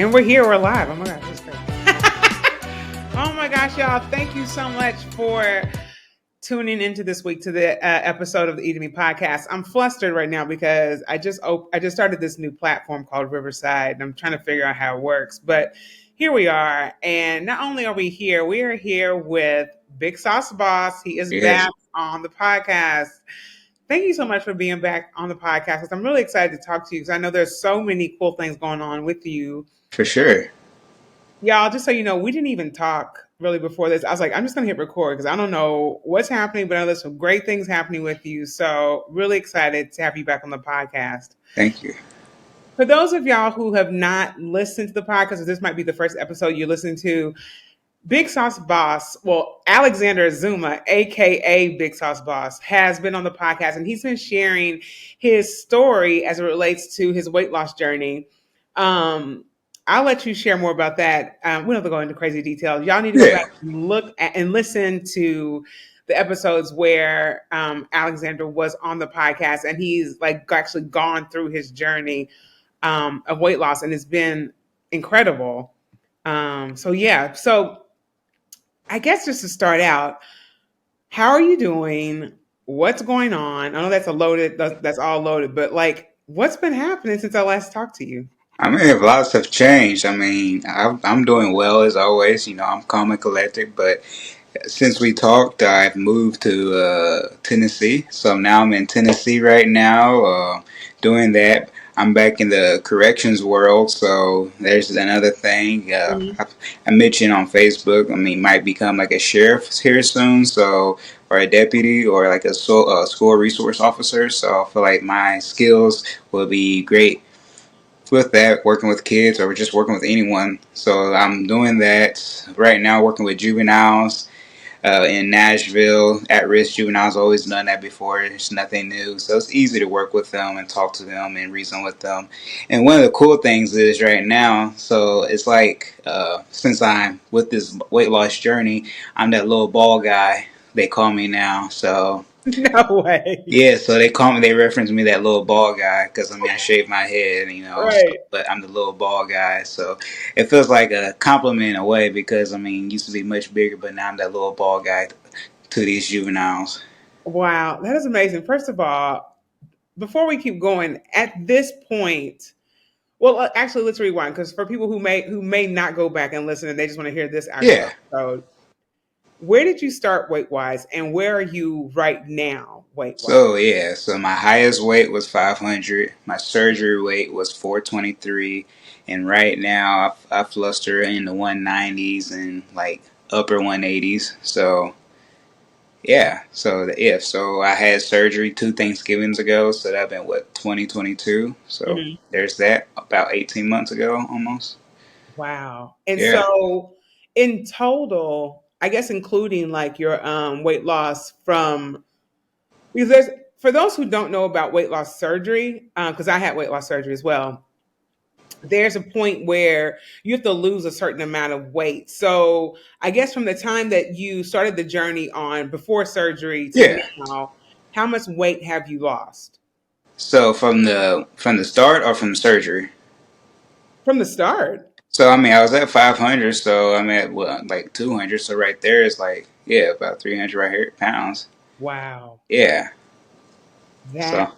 And we're here, we're live. Oh my gosh, that's great. Oh my gosh, y'all. Thank you so much for tuning into this week to the episode of the Eat Me podcast. I'm flustered right now because I just started this new platform called Riverside, and I'm trying to figure out how it works. But here we are, and not only are we are here with Big Sauce Boss. He is Yes, back on the podcast. Thank you so much for being back on the podcast. 'Cause I'm really excited to talk to you because I know there's so many cool things going on with you. for sure. Y'all, just so you know, we didn't even talk really before this. I was like, I'm just going to hit record because I don't know what's happening, but I know there's some great things happening with you. So, really excited to have you back on the podcast. Thank you. For those of y'all who have not listened to the podcast, or this might be the first episode you're listening to, Big Sauce Boss, well, Alexander Azumah, aka Big Sauce Boss, has been on the podcast and he's been sharing his story as it relates to his weight loss journey. Um, I'll let you share more about that. We don't have to go into crazy details. Y'all need to go Yeah. back and look at, and listen to the episodes where Alexander was on the podcast and he's like actually gone through his journey of weight loss and it's been incredible. So I guess just to start out, how are you doing? What's going on? I know that's all loaded, but like, what's been happening since I last talked to you? I mean, a lot of stuff changed. I mean, I'm doing well as always. I'm calm and collected. But since we talked, I've moved to Tennessee. So now I'm in Tennessee right now, doing that. I'm back in the corrections world. So there's another thing. Mhm. I mentioned on Facebook. I mean, might become like a sheriff here soon. So or a deputy or like a school resource officer. So I feel like my skills will be great with that, working with kids or just working with anyone. So I'm doing that right now, working with juveniles in Nashville, at-risk juveniles. Always done that before. It's nothing new, so it's easy to work with them and talk to them and reason with them. And one of the cool things is right now, so it's like since I'm with this weight loss journey, I'm that little ball guy. They call me now, so No way. yeah, so they call me, they reference me that little bald guy because I mean I shave my head, so, Right. but I'm the little bald guy, so it feels like a compliment in a way because I mean used to be much bigger, but now I'm that little bald guy to these juveniles. Wow, that is amazing. First of all, before we keep going, at this point, well, actually, let's rewind because for people who may not go back and listen and they just want to hear this actual Yeah. episode, where did you start weight wise, and where are you right now weight wise? So my highest weight was 500. My surgery weight was 423, and right now I fluster in the 190s and like upper 180s. So yeah, so I had surgery 2 Thanksgivings ago, so that been what 2022. So Mhm. there's that about 18 months ago almost. Wow. And Yeah, so in total, I guess including like your weight loss from because there's for those who don't know about weight loss surgery, because I had weight loss surgery as well, there's a point where you have to lose a certain amount of weight. So I guess from the time that you started the journey on before surgery to yeah. now, how much weight have you lost? So from the start or from surgery. From the start. So I mean I was at 500, so I'm at what like 200. So right there is like yeah about 300 right here pounds. Wow. Yeah. That So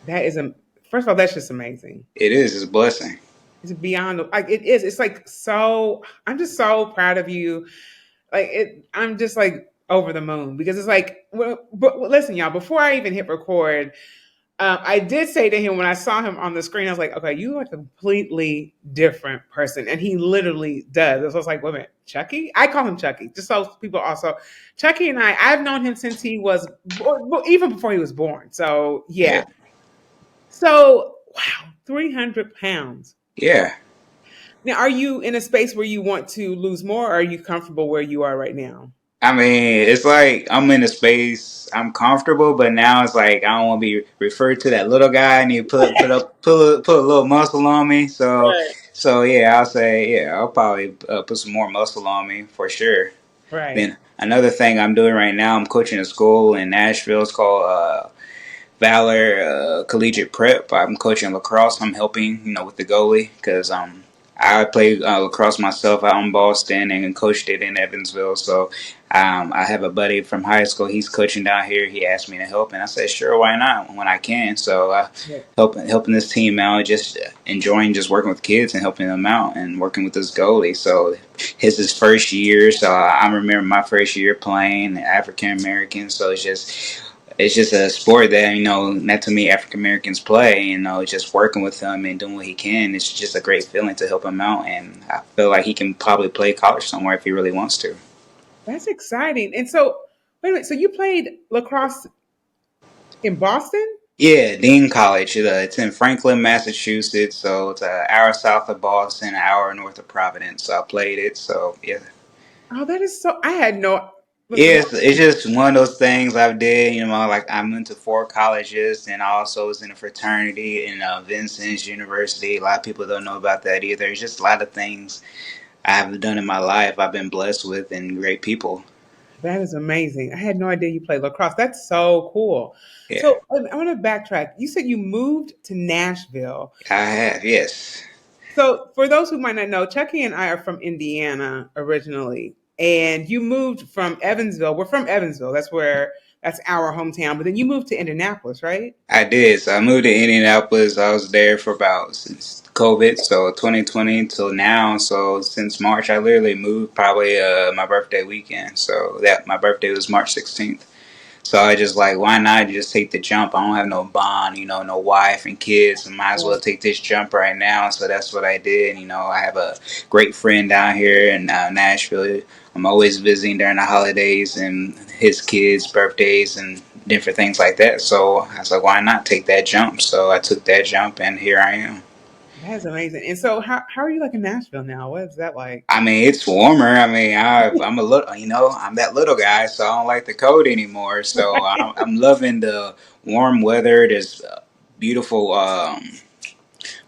that is a first of all, that's just amazing. it is it's a blessing. It's beyond like it is. It's like so. I'm just so proud of you. Like it. I'm just like over the moon because it's like. Well, but listen, y'all. Before I even hit record, I did say to him when I saw him on the screen, I was like, "Okay, you look a completely different person," and he literally does. So I was like, "Wait a minute, Chucky?" I call him Chucky, just so people also. Chucky and I've known him since he was, even before he was born. So Yeah. yeah. So wow, 300 pounds. Yeah. Now, are you in a space where you want to lose more, or are you comfortable where you are right now? I mean, it's like I'm in a space I'm comfortable, but now it's like I don't want to be referred to that little guy. And you put a little muscle on me. Right. So yeah, I'll say yeah. I'll probably put some more muscle on me for sure. Right. Then another thing I'm doing right now, I'm coaching a school in Nashville. It's called Valor Collegiate Prep. I'm coaching lacrosse. I'm helping with the goalie because I played lacrosse myself out in Boston and coached it in Evansville. So I have a buddy from high school. He's coaching down here. He asked me to help, and I said, sure, why not? When I can. So Yeah. helping this team out, just enjoying just working with kids and helping them out, and working with this goalie. So his first year. So I remember my first year playing African American. So it's just a sport that not too many African Americans play. Just working with him and doing what he can. It's just a great feeling to help him out, and I feel like he can probably play college somewhere if he really wants to. That's exciting. And so, wait a minute. So you played lacrosse in Boston? Yeah, Dean College. It's in Franklin, Massachusetts. So it's an hour south of Boston, an hour north of Providence. So I played it. So yeah. Oh, that is so. I had no. Listen, Yeah, it's just one of those things I did. Like I'm into four colleges, and I also was in a fraternity in Vincent's University. A lot of people don't know about that either. It's just a lot of things I have done in my life. I've been blessed with, and great people. that is amazing. I had no idea you played lacrosse. That's so cool. Yeah, So I want to backtrack. You said you moved to Nashville. I have. Yes, So for those who might not know, Chucky and I are from Indiana originally, and you moved from Evansville. We're from Evansville. That's our hometown. But then you moved to Indianapolis, right? I did. So I moved to Indianapolis. I was there for about since COVID, so 2020 till now. So since March, I literally moved probably my birthday weekend. So that my birthday was March 16th. So I just like, why not just take the jump? I don't have no bond, no wife and kids. I might as well Right. take this jump right now. So that's what I did. I have a great friend down here in Nashville. I'm always visiting during the holidays and his kids' birthdays and different things like that. So I was like, why not take that jump? So I took that jump, and here I am. That's amazing. And so how are you like in Nashville now? What is that like? I mean, it's warmer. I mean, I'm a little, I'm that little guy, so I don't like the cold anymore. So I'm loving the warm weather. There's beautiful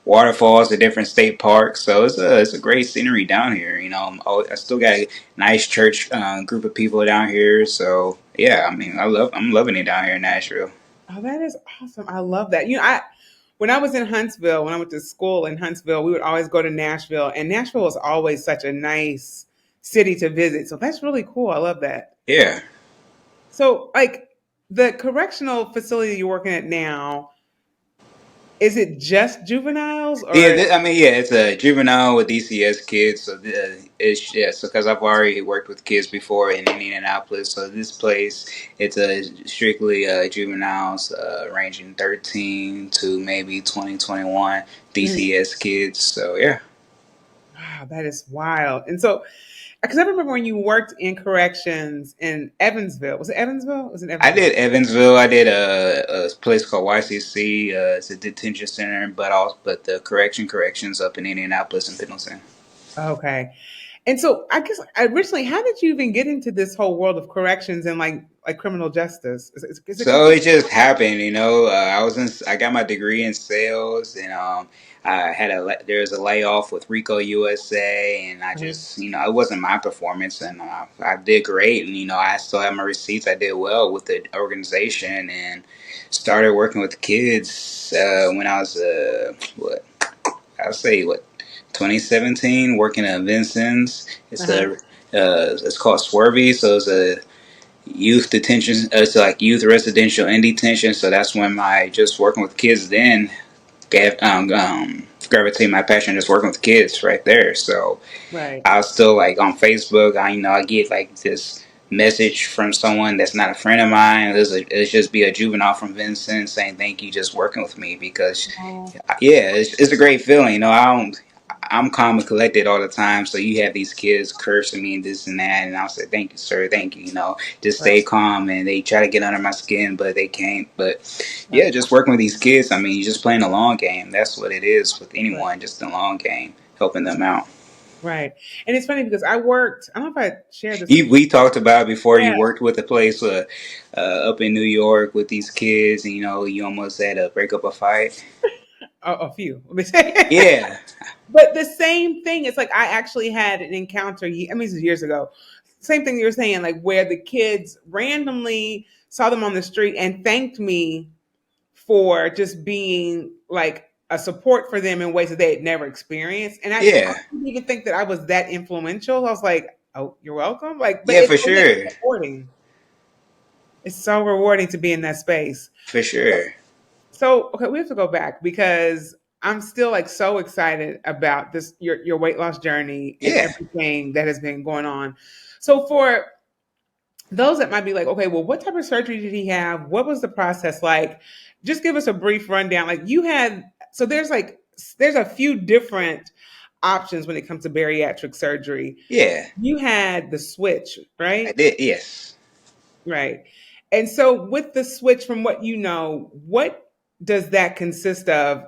waterfalls at different state parks. So it's a great scenery down here. I still got a nice church group of people down here. So yeah, I mean, I'm loving it down here in Nashville. Oh, that is awesome. I love that. I when I was in Huntsville, when I went to school in Huntsville, we would always go to Nashville, and Nashville is always such a nice city to visit. So that's really cool. I love that. Yeah. So, like the correctional facility you're working at now, is it just juveniles Yeah, or I mean, yeah, it's a juvenile with DCS kids, so it's yeah. So because I've already worked with kids before in Indianapolis, so this place it's a strictly juveniles, ranging 13 to maybe 2021 mm, DCS kids. So yeah. wow, that is wild. And so, because I remember when you worked in corrections in Evansville. Was it Evansville? Was it I Evansville? did Evansville. I did a place called YCC. It's a detention center, but the corrections up in Indianapolis and Pendleton. Okay. And so I guess originally, how did you even get into this whole world of corrections and like criminal justice? Is it So called? it just happened. I got my degree in sales, and there was a layoff with Rico USA, and I Mhm. just it wasn't my performance, and I did great, and I still have my receipts. I did well with the organization, and started working with kids when I was what I'll say what 2017, working at Vincent's. Uh-huh. It's called Swervy, so it's a youth detention. It's like youth residential and detention. So that's when my just working with kids then gravitate my passion just working with kids right there. So Right. I was still like on Facebook. I get like this message from someone that's not a friend of mine. It's just be a juvenile from Vincent saying thank you just working with me because Oh, yeah, it's a great feeling. I'm calm and collected all the time. So you have these kids cursing me and this and that, and I'll say, "Thank you, sir. Thank you." Just right. stay calm. And they try to get under my skin, but they can't. But Right. yeah, just working with these kids. I mean, you're just playing a long game. That's what it is with Right. anyone. Just a long game, helping them out. Right. And it's funny because I worked. I don't know if I shared this. We talked about before Yeah. you worked with a place up in New York with these kids, and you almost had to break up a fight. A few. Let me say. Yeah, But the same thing. It's like I actually had an encounter. I mean, this is years ago. Same thing you were saying, like where the kids randomly saw them on the street and thanked me for just being like a support for them in ways that they had never experienced. And I Yeah, didn't even think that I was that influential. I was like, oh, you're welcome. Like, but yeah, it's for again sure, rewarding. It's so rewarding to be in that space. for sure. So, okay, we have to go back because I'm still like so excited about this your weight loss journey and Yeah, everything that has been going on. So for those that might be like, okay, well, what type of surgery did he have? What was the process like? Just give us a brief rundown. Like you had, so there's a few different options when it comes to bariatric surgery. yeah, You had the switch, I right? did. Yes, Right. And so with the switch, from what you know, what does that consist of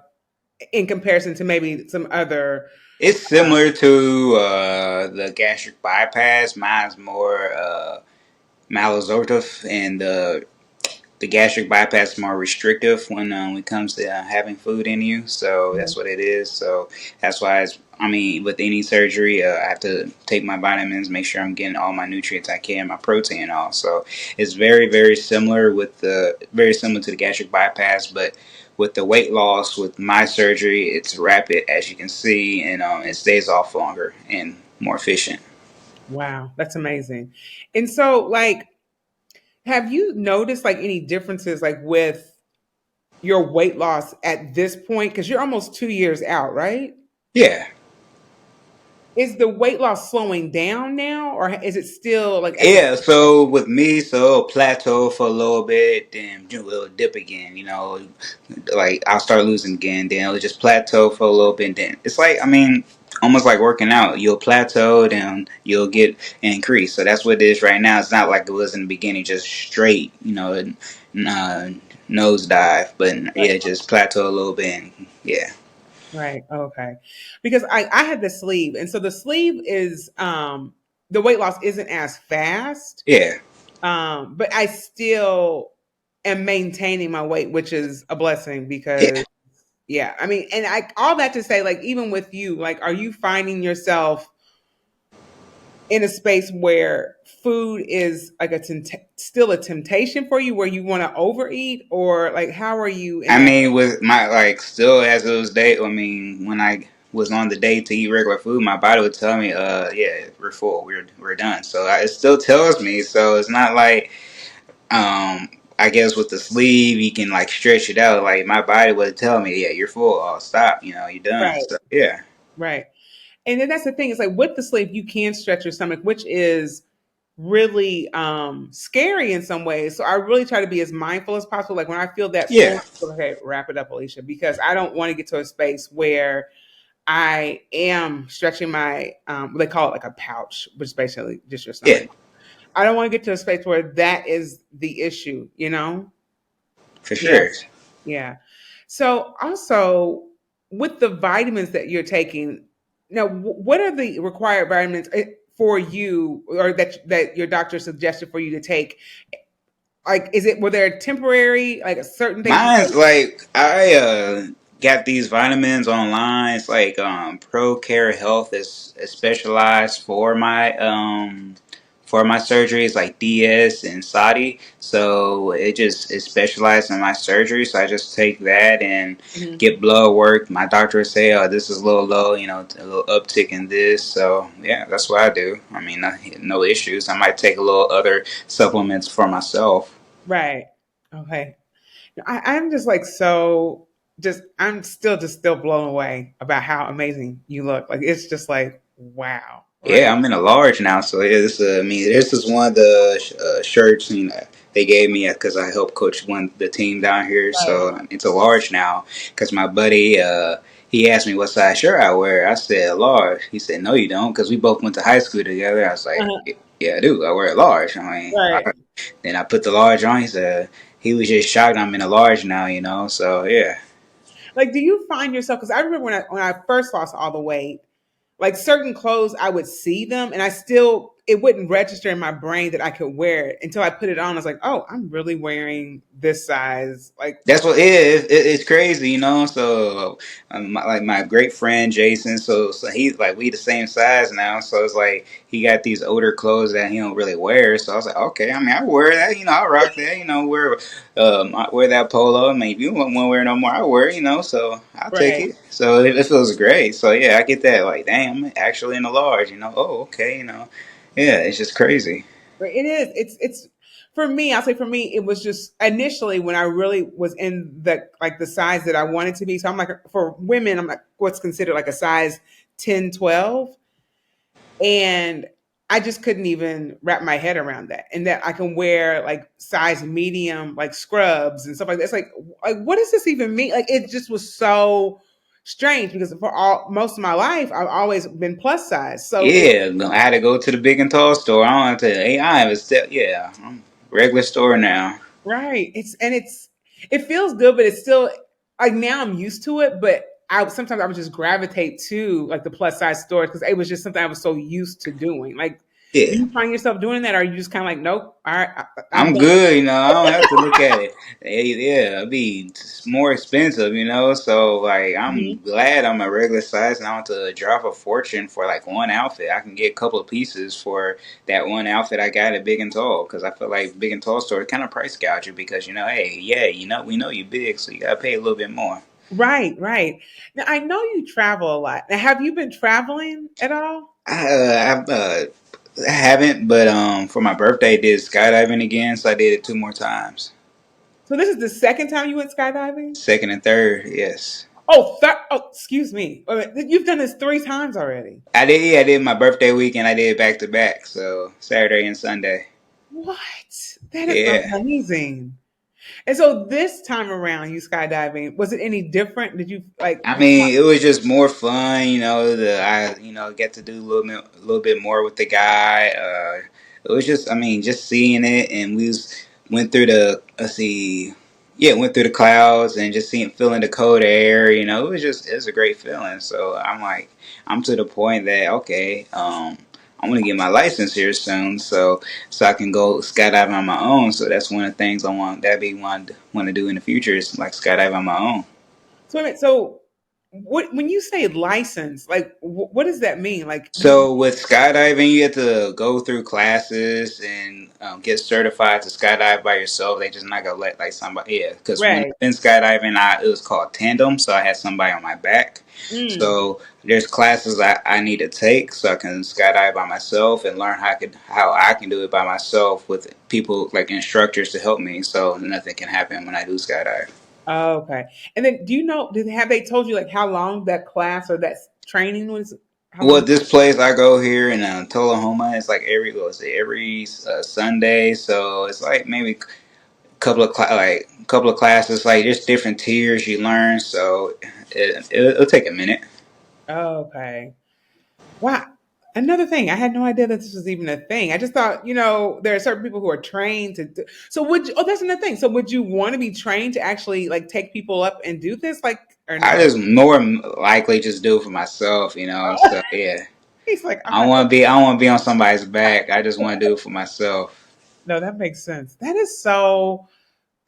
in comparison to maybe some other? it's similar to the gastric bypass. Mine's more malabsorptive, and the gastric bypass is more restrictive when it comes to having food in you. So that's what it is. So that's why I mean, with any surgery, I have to take my vitamins, make sure I'm getting all my nutrients I can, my protein and all. So it's very similar very similar to the gastric bypass, but with the weight loss with my surgery, it's rapid as you can see, and it stays off longer and more efficient. Wow, that's amazing. And so, like, have you noticed like any differences like with your weight loss at this point? Because you're almost 2 years out, right? Yeah. Is the weight loss slowing down now, or is it still like at the Yeah, so with me, so plateau for a little bit, then do a little dip again. Like I'll start losing again, then it'll just plateau for a little bit. Then it's like I mean, almost like working out. You'll plateau, then you'll get increase. So that's what it is right now. It's not like it was in the beginning, just straight, uh, nosedive. But right, yeah, just plateau a little bit. And, yeah, right, okay. Because I had the sleeve, and so the sleeve is the weight loss isn't as fast, yeah, but I still am maintaining my weight, which is a blessing yeah. because yeah, I mean, and I all that to say, like, even with you, like, are you finding yourself in a space where food is like still a temptation for you, where you want to overeat, or like, how are you in I that? mean, with my like still as it was day. I mean, when I was on the day to eat regular food, my body would tell me, yeah, we're full, we're done." So it still tells me. So it's not like, I guess with the sleeve, you can like stretch it out. Like my body would tell me, "Yeah, you're full. Oh, stop. You're done." Right, So yeah, right. And then that's the thing. It's like with the sleeve, you can stretch your stomach, which is really scary in some ways. So I really try to be as mindful as possible. Like when I feel that yeah, full, okay, wrap it up, Alicia, because I don't want to get to a space where I am stretching my they call it like a pouch, which is basically just your yeah, stomach. I don't want to get to a space where that is the issue, you know? for Yeah. sure. Yeah. So also with the vitamins that you're taking, now what are the required vitamins for you or that your doctor suggested for you to take? Like is it were there temporary like certain things you Mine's take? like I got these vitamins online. It's like Pro Care Health is specialized for my surgeries like DS and Saudi. So it just is specialized in my surgery. So I just take that and Mhm. get blood work. My doctor would say, "Oh, this is a little low. A little uptick in this." So yeah, that's what I do. I mean, no issues. I might take a little other supplements for myself. Right. Okay. I'm just like so just I'm still blown away about how amazing you look. Like it's just like wow, Yeah, right? I'm in a large now, so yeah, I mean, this is one of the shirts they gave me because I helped coach the team down here. Right. So it's a large now because my buddy he asked me what size shirt I wear. I said large. He said no, you don't, because we both went to high school together. I was like, Uh-huh. yeah, I do. I wear a large. I mean, Right. then I put the large on. He was just shocked I'm in a large now. So yeah, Like, do you find yourself? Because I remember when I first lost all the weight, like certain clothes, I would see them, and I still it wouldn't register in my brain that I could wear it until I put it on. I was like, oh, I'm really wearing this size. Like, That's what it's crazy, you know. So, like my great friend Jason, so he's like we the same size now. So it's like he got these older clothes that he don't really wear. So I was like, okay, I mean, I wear that, you know, I rock that, you know, I wear that polo. I mean, if you don't want to wear no more, I wear, you know. So I'll take right. it. So it feels great. So yeah, I get that. Like, damn, I'm actually in the large, you know. Oh, okay, you know. Yeah, it's just crazy. Right. It is. It's for me, I'll say for me, it was just initially when I really was in the like the size that I wanted to be. So I'm like for women, I'm like what's considered like a size 10, 12. And I just couldn't even wrap my head around that. And that I can wear like size medium, like scrubs and stuff like that. It's like what does this even mean? Like it just was so strange because for all most of my life, I've always been plus size. So it Yeah, I had to go to the big and tall store. I don't have to AI, but still, yeah, regular store now. right. It feels good, but it's still like now I'm used to it, but I sometimes I would just gravitate to like the plus size stores because it was just something I was so used to doing. Like, do Yeah, you find yourself doing that, or are you just kind of like, nope, all right, I'm I'm done. good. You know, I don't have to look at it. Yeah, it'd be more expensive. You know, so like I'm Mhm. glad I'm a regular size, and I want to drop a fortune for like one outfit. I can get a couple of pieces for that one outfit I got at Big and Tall because I feel like Big and Tall store kind of price gouge you because you know, hey, yeah, you know, we know you big, so you gotta pay a little bit more. Right, right. Now I know you travel a lot. Now, have you been traveling at all? I haven't, but for my birthday, I did skydiving again, so I did it two more times. So this is the second time you went skydiving. Second and third, yes. Oh, excuse me. Wait a minute. You've done this 3 times already. I did. Yeah, I did my birthday weekend. I did back to back, so Saturday and Sunday. What? That is Yeah. amazing. And so this time around, you skydiving, was it any different? Did you like I did you mean, it was just more fun, you know. I get to do a little bit more with the guy. It was just, I mean, just seeing it, and went through the let's see, yeah, went through the clouds and just feeling the cold air. You know, it was a great feeling. So I'm like, I'm to the point that okay, I'm gonna get my license here soon, so I can go skydive on my own. So that's one of the things I want. That be one want to do in the future is like skydive on my own. so wait a minute, so what when you say license, like what does that mean? Like you So with skydiving, you have to go through classes and get certified to skydive by yourself. They just not gonna let like somebody. Yeah, because when right. I've been skydiving, it was called tandem, so I had somebody on my back. Mm. So there's classes I need to take so I can skydive by myself and learn how I can do it by myself with people like instructors to help me, so nothing can happen when I do skydive. Oh, okay. And then do you know have they told you like how long that class or that training was how Well, long? this place I go here in Tullahoma, it's like every Sunday, so it's like maybe couple of classes, like just different tiers you learn. So it'll take a minute. Oh, okay. Wow. Another thing, I had no idea that this was even a thing. I just thought, there are certain people who are trained to do. So would you, oh, that's another thing. So would you want to be trained to actually like take people up and do this, like, or I no? just more likely just do it for myself, you know. Oh, So yeah, he's like, I'm I not. want to be I want to be on somebody's back. I just want to do it for myself. No, that makes sense. That is so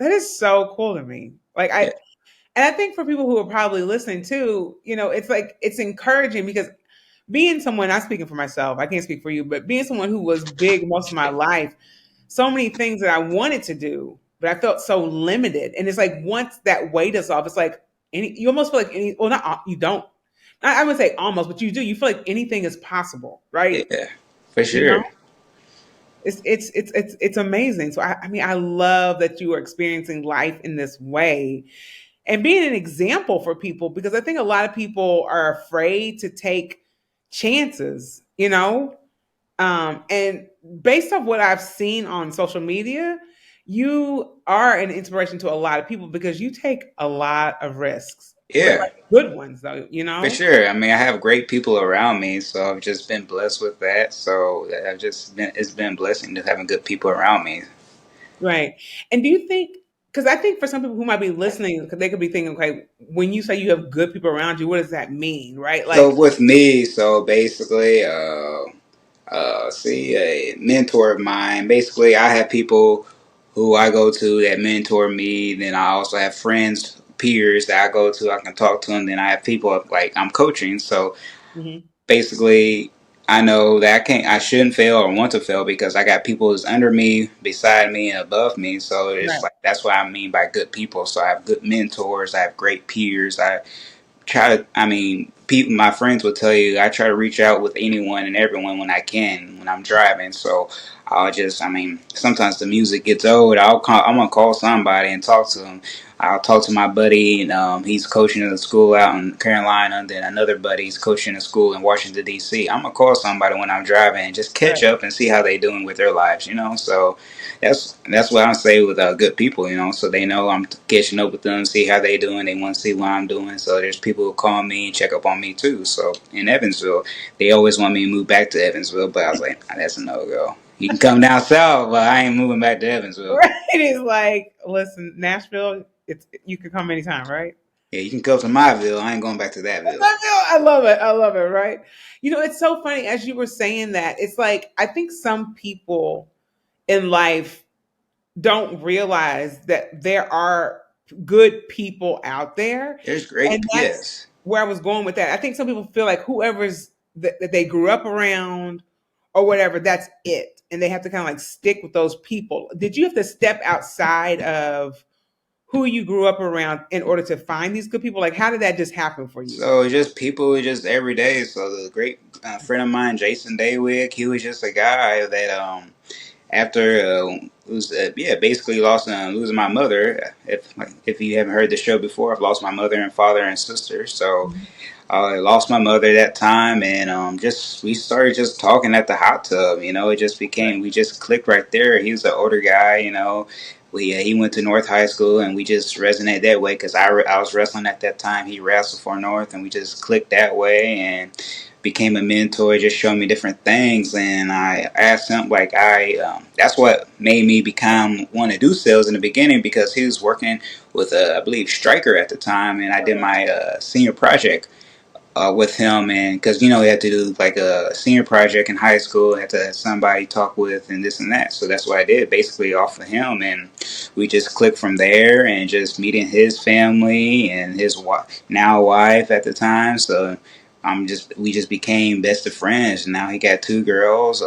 cool to me. Like Yeah, and I think for people who are probably listening too, it's like it's encouraging because being someone, I'm speaking for myself, I can't speak for you, but being someone who was big most of my life, so many things that I wanted to do, but I felt so limited. And it's like once that weight is off, it's like you almost feel like well, not you don't. I would say almost, but you do. You feel like anything is possible, right? yeah, for You know, sure. it's amazing. So I mean, I love that you are experiencing life in this way and being an example for people because I think a lot of people are afraid to take chances, and based off what I've seen on social media, you are an inspiration to a lot of people because you take a lot of risks, but Yeah, like good ones, though, for sure. I mean, I have great people around me, so I've just been blessed with that. So I've just been it's been a blessing to having good people around me. Right. And do you think, because I think for some people who might be listening, they could be thinking, okay, when you say you have good people around you, what does that mean? Right. So Like, with me, so basically, See, a mentor of mine. Basically, I have people who I go to that mentor me. Then I also have friends, peers that I go to. I can talk to them. Then I have people like I'm coaching. So Hmm. basically, I know that I shouldn't fail or want to fail because I got people who's under me, beside me, and above me. So it's Right. like that's what I mean by good people. So I have good mentors. I have great peers. I try to, I mean, people, my friends will tell you, I try to reach out with anyone and everyone when I can when I'm driving. So I'll just, I mean, sometimes the music gets old. I'm gonna call somebody and talk to them. I'll talk to my buddy, and he's coaching at a school out in Carolina. And then another buddy's coaching a school in Washington D.C. I'm gonna call somebody when I'm driving and just catch Right. up and see how they doing with their lives. So that's what I say with good people. So they know I'm catching up with them, see how they doing. They want to see what I'm doing. So there's people who call me and check up on me too. So in Evansville, they always want me to move back to Evansville, but I was like, "Nah, that's a no go. You can come down south, but I ain't moving back to Evansville. Right. It's like, listen, Nashville, it's you can come anytime, right? Yeah, you can come to myville. I ain't going back to thatville." I love it. I love it, right? It's so funny as you were saying that. It's like I think some people in life don't realize that there are good people out there. There's And great, that's yes. where I was going with that. I think some people feel like whoever's that they grew up around or whatever, that's it. And they have to kind of like stick with those people. Did you have to step outside of who you grew up around in order to find these good people? Like, how did that just happen for you? So just people, just every day. So the great friend of mine, Jason Daywick, he was just a guy that after basically lost losing my mother. If you haven't heard the show before, I've lost my mother and father and sister. So Mhm. I lost my mother that time, and just we started just talking at the hot tub. It just became we just clicked right there. He was an older guy. He went to North High School, and we just resonated that way because I was wrestling at that time. He wrestled for North, and we just clicked that way and became a mentor. Just showed me different things, and I asked him like that's what made me become want to do sales in the beginning because he was working with I believe Striker at the time, and I did Okay. my senior project with him, and because we had to do like a senior project in high school, had to have somebody talk with and this and that. So that's what I did, basically off of him, and we just clicked from there, and just meeting his family and his now wife at the time. So we just became best of friends. Now he got two girls,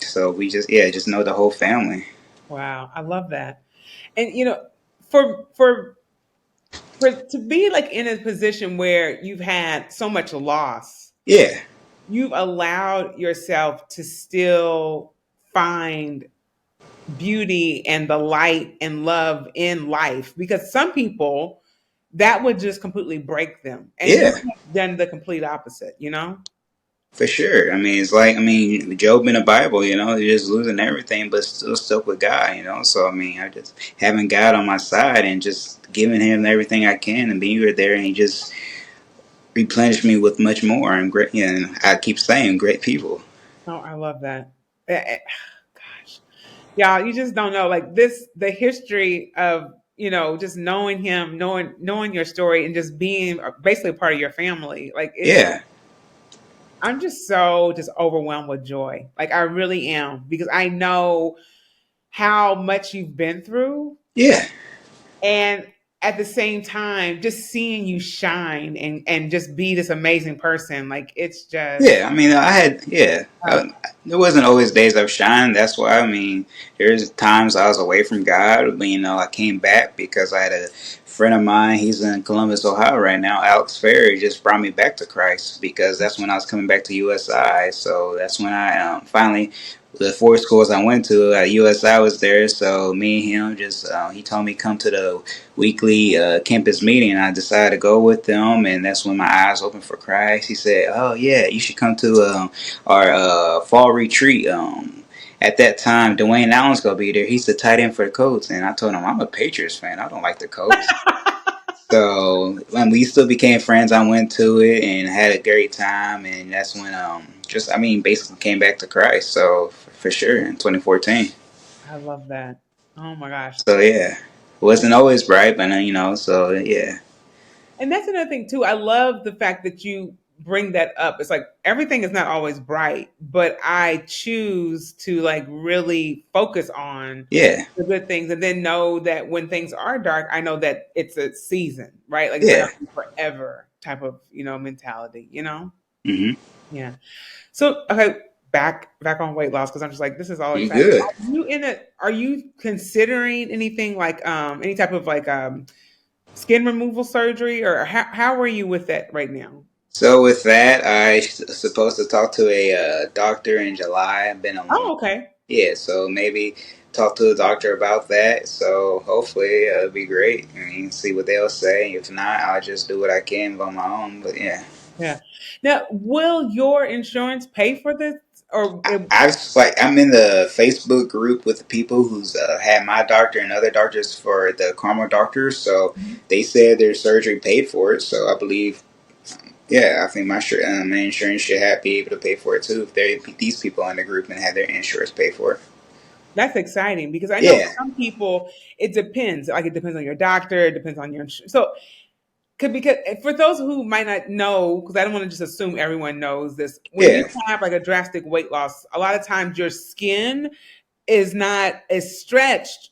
so we just know the whole family. Wow, I love that. And for to be like in a position where you've had so much loss, Yeah, you've allowed yourself to still find beauty and the light and love in life because some people that would just completely break them and you yeah. have done the complete opposite. For sure. I mean, it's like, Job in the Bible, he's just losing everything, but still stuck with God. So, I just having God on my side and just giving him everything I can and being there, and he just replenished me with much more. And great, I keep saying great people. Oh, I love that. Gosh, y'all, you just don't know like this the history of just knowing him, knowing your story, and just being basically a part of your family. Like it's Yeah. I'm just so just overwhelmed with joy. Like I really am because I know how much you've been through, Yeah. and at the same time just seeing you shine and just be this amazing person. Like it's just Yeah, I had, yeah. There wasn't always days of shine. That's why, there's times I was away from God, but, I came back because I had a friend of mine. He's in Columbus, Ohio right now. Alex Ferry just brought me back to Christ because that's when I was coming back to USI. So that's when I finally, the four schools I went to at USI was there. So me and him just, he told me come to the weekly campus meeting, and I decided to go with them, and that's when my eyes opened for Christ. He said, "Oh yeah, you should come to our fall retreat." At that time, Dwayne Allen's gonna be there. He's the tight end for the Colts, and I told him I'm a Patriots fan. I don't like the Colts. So when we still became friends, I went to it and had a great time, and that's when basically came back to Christ. So for sure in 2014. I love that. Oh my gosh. So yeah, wasn't always bright, but so yeah. And that's another thing too. I love the fact that you bring that up. It's like everything is not always bright, but I choose to like really focus on Yeah, the good things and then know that when things are dark, I know that it's a season, right? Like it's not yeah. gonna be forever type of, mentality, Hmm. Yeah. So okay, back on weight loss because I'm just like this is all You exciting. good? Are you considering anything like any type of like skin removal surgery or how are you with that right now? So with that, supposed to talk to a doctor in July. I've been a long, Oh, okay. yeah. So maybe talk to the doctor about that. So hopefully it'll be great. I mean, see what they'll say. If not, I'll just do what I can on my own. But yeah, Yeah. Now, will your insurance pay for this or I'm in the Facebook group with the people who's had my doctor and other doctors for the Karma doctors. So they said their surgery paid for it. So I believe. Yeah, I think my insurance should be able to pay for it too if they these people in the group and have their insurance pay for it. that's exciting because I know Yeah, some people it depends. Like it depends on your doctor, it depends on your insurance. So because for those who might not know, because I don't want to just assume everyone knows this, when you yeah, have like a drastic weight loss, a lot of times your skin is not as stretched,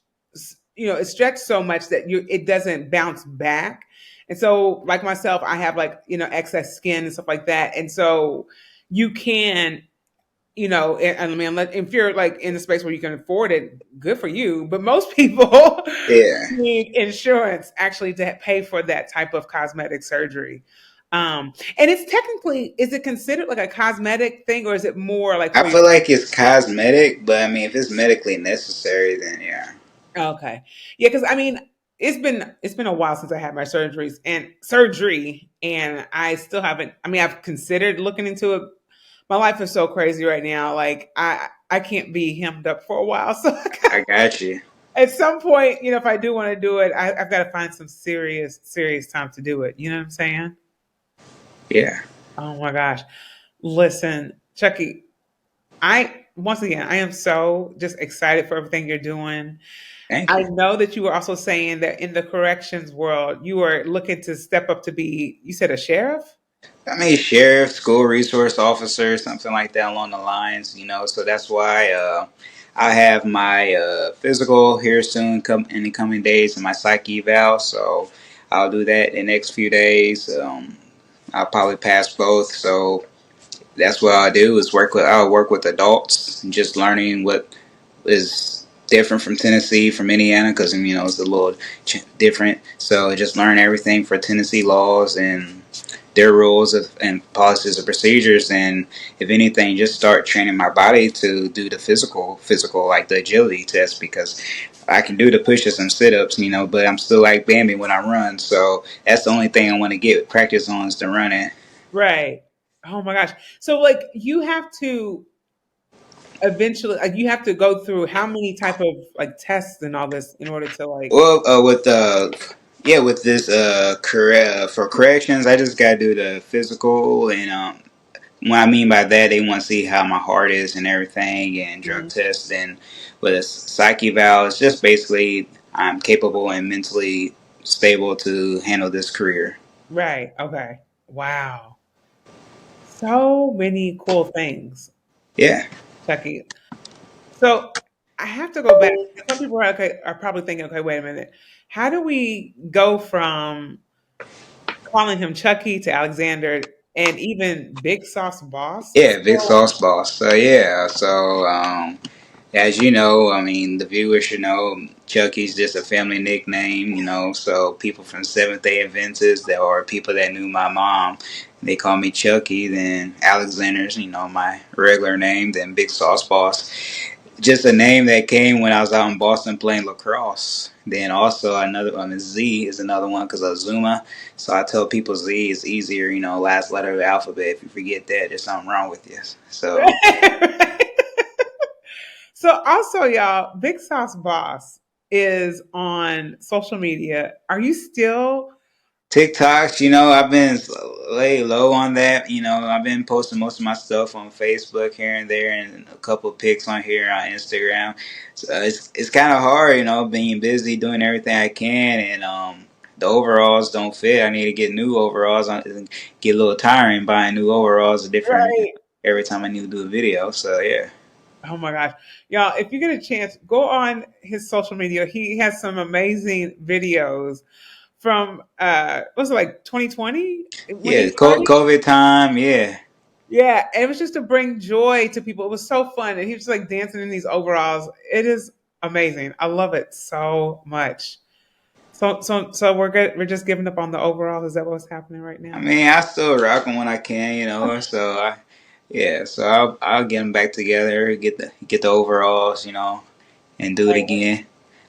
it's stretched so much that it doesn't bounce back. And so, like myself, I have like, excess skin and stuff like that. And so you can, and I mean, if you're like in a space where you can afford it, good for you. But most people yeah. need insurance actually to pay for that type of cosmetic surgery. And it's technically, is it considered like a cosmetic thing or is it more like I for your feel like it's cosmetic, but I mean, if it's medically necessary, then yeah, Okay. Yeah, because I mean, it's been a while since I had my surgery, and I still haven't. I mean, I've considered looking into it. My life is so crazy right now. Like I can't be hemmed up for a while. So I got you. at some point, if I do want to do it, I've got to find some serious time to do it. You know what I'm saying? Yeah, Oh my gosh! Listen, Chucky, I once again I am so just excited for everything you're doing. thank I you. know that you were also saying that in the corrections world, you are looking to step up to be, you said a sheriff? I mean, sheriff, school resource officer, something like that along the lines, So that's why I have my physical here soon, come in the coming days, and my psyche eval. So I'll do that in the next few days. I'll probably pass both. So that's what I'll do is I'll work with adults and just learning what is different from Tennessee, from Indiana, because it's a little different. So just learn everything for Tennessee laws and their rules and policies and procedures. And if anything, just start training my body to do the physical like the agility test because I can do the pushes and sit ups, but I'm still like Bambi when I run. So that's the only thing I want to get practice on is the running. Right. Oh my gosh. So like you have to eventually like you have to go through how many type of like tests and all this in order to like Well, with this for corrections, I just gotta do the physical, and what I mean by that, they want to see how my heart is and everything, and drug Mhm. tests. And with a psyche valve, it's just basically I'm capable and mentally stable to handle this career. Right. Okay. Wow. So many cool things, Yeah, Chucky. So I have to go back. Some people are probably thinking, okay, wait a minute. How do we go from calling him Chucky to Alexander and even Big Sauce Boss? yeah, big So, sauce boss. So yeah, so as you know, I mean, the viewers should know Chucky's just a family nickname, So people from Seventh Day Adventists that are people that knew my mom, they call me Chucky. Then Alexander's, my regular name. Then Big Sauce Boss, just a name that came when I was out in Boston playing lacrosse. Then also another one is Z is another one because of Azumah. So I tell people Z is easier, last letter of the alphabet. If you forget that, there's something wrong with you. So so also, y'all, Big Sauce Boss is on social media. Are you still? TikToks, I've been lay low on that. I've been posting most of my stuff on Facebook here and there, and a couple of pics on here on Instagram. So it's kind of hard, being busy doing everything I can, and the overalls don't fit. I need to get new overalls. Get a little tiring buying new overalls, different Right. every time I need to do a video. So yeah, Oh my gosh. Y'all, if you get a chance, go on his social media. He has some amazing videos from what was it, like 2020 when yeah. he started? COVID time. Yeah, Yeah, and it was just to bring joy to people. It was so fun. And he was just like dancing in these overalls. It is amazing. I love it so much. So we're good. We're just giving up on the overalls. Is that what's happening right I now? mean, I still rock them when I can, you know. So yeah, so I'll get them back together, get the overalls, you know, and do it Right. again.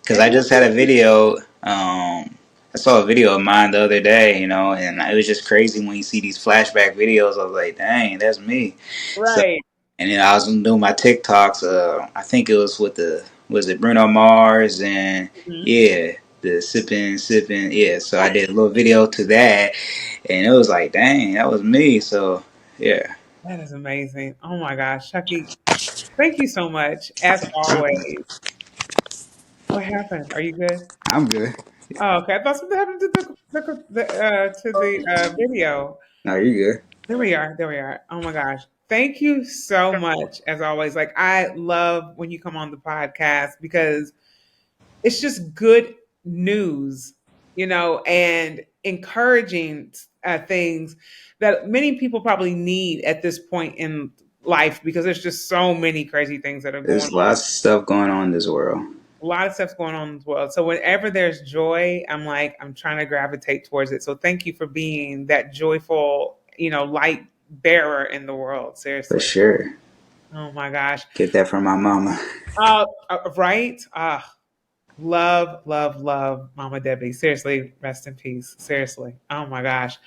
Cause And I do just had a video. I saw a video of mine the other day, you know, and it was just crazy when you see these flashback videos. I was like, dang, that's me. So, right. and then I was doing my TikToks. I think it was with the was it Bruno Mars and Mhm. yeah, the sipping. Yeah, so I did a little video to that, and it was like, dang, that was me. So yeah, That is amazing. Oh my gosh, Chucky, thank you so much. As always. What happened? Are you good? I'm good. Oh, okay. I thought something happened to the video. No, you're good. There we are. There we are. Oh my gosh. Thank you so much, as always. Like, I love when you come on the podcast because it's just good news, and encouraging things that many people probably need at this point in life because there's just so many crazy things that are going There's on. lots of stuff going on in this world A lot of stuff's going on in the world. So whenever there's joy, I'm trying to gravitate towards it. So thank you for being that joyful, light bearer in the world. for Seriously. sure. Oh my gosh. Get that from my mama. Right? Love, love, love Mama Debbie. Seriously, rest in peace. Seriously. Oh my gosh.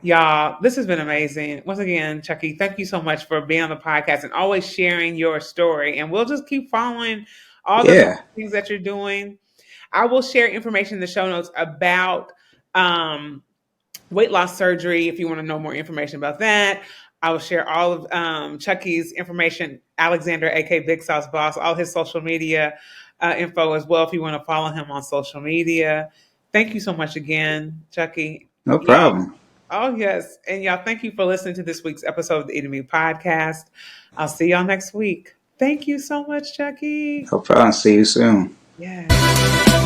Y'all, this has been amazing. Once again, Chucky, thank you so much for being on the podcast and always sharing your story. And we'll just keep following all the Yeah, things that you're doing. I will share information in the show notes about um, weight loss surgery if you want to know more information about that. I will share all of Chucky's information, Alexander, aka Big Sauce Boss, all his social media info as well if you want to follow him on social media. Thank you so much again, Chucky. no Y'all, problem. oh yes. And y'all, thank you for listening to this week's episode of the Eating Me podcast. I'll see y'all next week. Thank you so much, Chucky. No problem. See you soon. Yes.